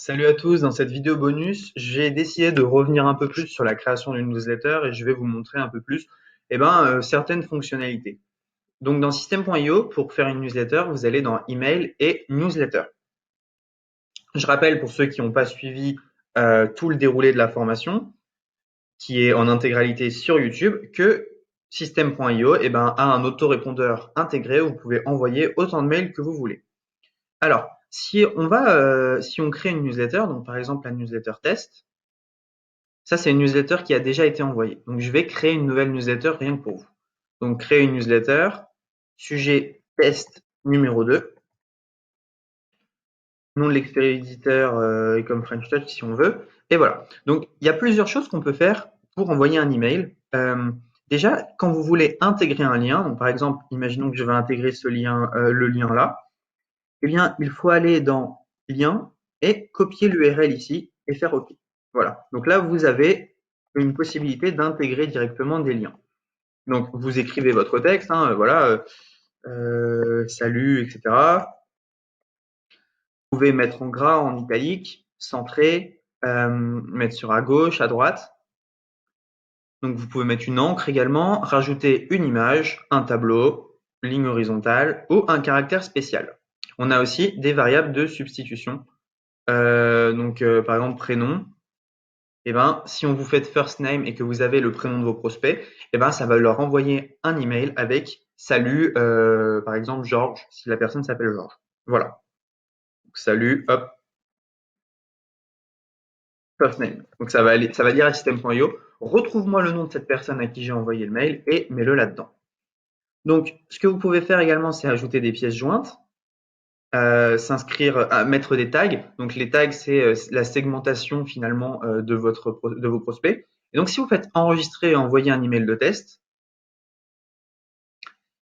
Salut à tous, dans cette vidéo bonus, j'ai décidé de revenir un peu plus sur la création d'une newsletter et je vais vous montrer un peu plus certaines fonctionnalités. Donc dans System.io, pour faire une newsletter, vous allez dans Email et Newsletter. Je rappelle pour ceux qui n'ont pas suivi tout le déroulé de la formation, qui est en intégralité sur YouTube, que System.io a un autorépondeur intégré où vous pouvez envoyer autant de mails que vous voulez. Alors, si on crée une newsletter, donc par exemple la newsletter test, ça c'est une newsletter qui a déjà été envoyée. Donc je vais créer une nouvelle newsletter rien que pour vous. Donc créer une newsletter, sujet test numéro 2, nom de l'expéditeur et comme French Touch si on veut. Et voilà. Donc il y a plusieurs choses qu'on peut faire pour envoyer un email. Déjà, quand vous voulez intégrer un lien, donc par exemple, imaginons que je vais intégrer ce lien, le lien là, eh bien, il faut aller dans Lien et copier l'URL ici et faire OK. Voilà. Donc là, vous avez une possibilité d'intégrer directement des liens. Donc, vous écrivez votre texte, salut, etc. Vous pouvez mettre en gras, en italique, centrer, mettre sur à gauche, à droite. Donc, vous pouvez mettre une encre également, rajouter une image, un tableau, ligne horizontale ou un caractère spécial. On a aussi des variables de substitution. Par exemple, prénom. Si on vous fait first name et que vous avez le prénom de vos prospects, ça va leur envoyer un email avec salut, par exemple, Georges, si la personne s'appelle Georges. Voilà. Donc, salut, hop, first name. Donc, ça va dire à system.io, retrouve-moi le nom de cette personne à qui j'ai envoyé le mail et mets-le là-dedans. Donc, ce que vous pouvez faire également, c'est ajouter des pièces jointes. Mettre des tags. Donc les tags, c'est la segmentation finalement de vos prospects. Et donc si vous faites enregistrer et envoyer un email de test,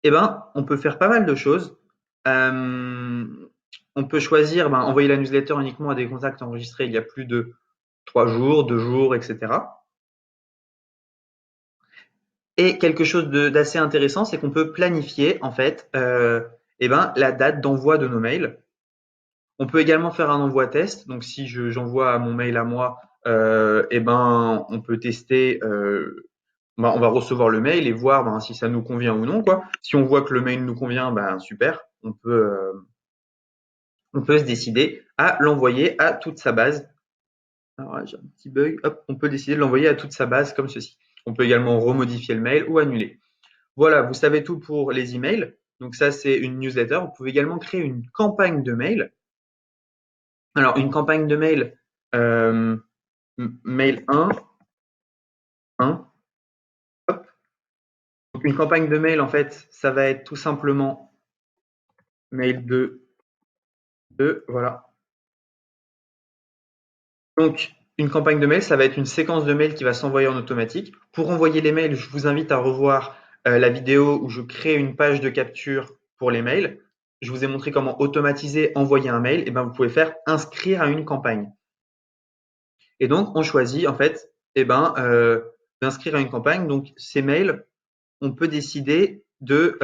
on peut faire pas mal de choses. On peut choisir envoyer la newsletter uniquement à des contacts enregistrés il y a plus de 3 jours, 2 jours, etc. Et quelque chose d'assez intéressant, c'est qu'on peut planifier en fait la date d'envoi de nos mails. On peut également faire un envoi test. Donc, si j'envoie mon mail à moi, on peut tester. On va recevoir le mail et voir si ça nous convient ou non, quoi. Si on voit que le mail nous convient, super. On peut se décider à l'envoyer à toute sa base. Alors, j'ai un petit bug. Hop, on peut décider de l'envoyer à toute sa base comme ceci. On peut également remodifier le mail ou annuler. Voilà, vous savez tout pour les emails. Donc ça, c'est une newsletter. Vous pouvez également créer une campagne de mail. Alors, une campagne de mail, mail 1, hop. Donc, une campagne de mail, en fait, ça va être tout simplement mail 2, 2, voilà. Donc, une campagne de mail, ça va être une séquence de mails qui va s'envoyer en automatique. Pour envoyer les mails, je vous invite à revoir la vidéo où je crée une page de capture pour les mails. Je vous ai montré comment automatiser, envoyer un mail. Vous pouvez faire inscrire à une campagne. Et donc, on choisit en fait, d'inscrire à une campagne. Donc, ces mails, on peut décider de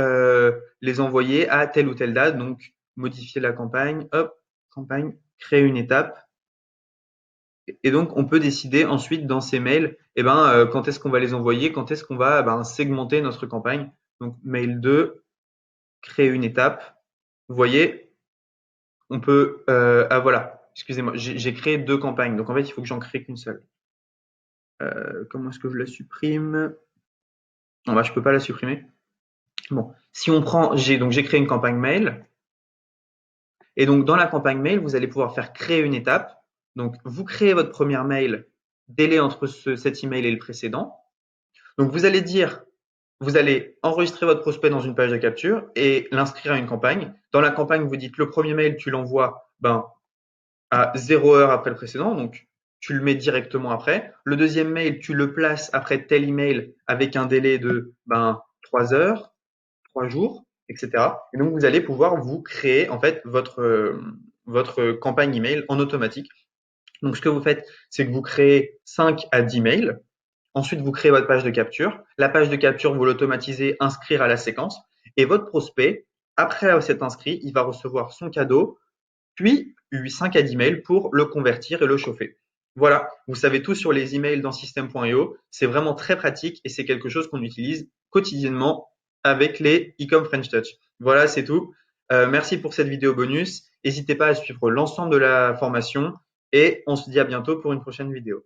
les envoyer à telle ou telle date. Donc, modifier la campagne, hop, campagne, créer une étape. Et donc, on peut décider ensuite dans ces mails, quand est-ce qu'on va les envoyer, quand est-ce qu'on va segmenter notre campagne. Donc, mail 2, créer une étape. Vous voyez, on peut, voilà, excusez-moi, j'ai créé 2 campagnes. Donc, en fait, il faut que j'en crée qu'une seule. Comment est-ce que je la supprime? Non, je peux pas la supprimer. Bon, si on prend, j'ai créé une campagne mail. Et donc, dans la campagne mail, vous allez pouvoir faire créer une étape. Donc, vous créez votre première mail, délai entre cet email et le précédent. Donc, vous allez enregistrer votre prospect dans une page de capture et l'inscrire à une campagne. Dans la campagne, vous dites le premier mail, tu l'envoies à 0 heure après le précédent. Donc, tu le mets directement après. Le deuxième mail, tu le places après tel email avec un délai de 3 heures, 3 jours, etc. Et donc, vous allez pouvoir vous créer en fait votre campagne email en automatique. Donc, ce que vous faites, c'est que vous créez 5 à 10 mails. Ensuite, vous créez votre page de capture. La page de capture, vous l'automatisez, inscrire à la séquence. Et votre prospect, après s'être inscrit, il va recevoir son cadeau. Puis, 5 à 10 mails pour le convertir et le chauffer. Voilà, vous savez tout sur les emails dans System.io. C'est vraiment très pratique et c'est quelque chose qu'on utilise quotidiennement avec les e-com French Touch. Voilà, c'est tout. Merci pour cette vidéo bonus. N'hésitez pas à suivre l'ensemble de la formation et on se dit à bientôt pour une prochaine vidéo.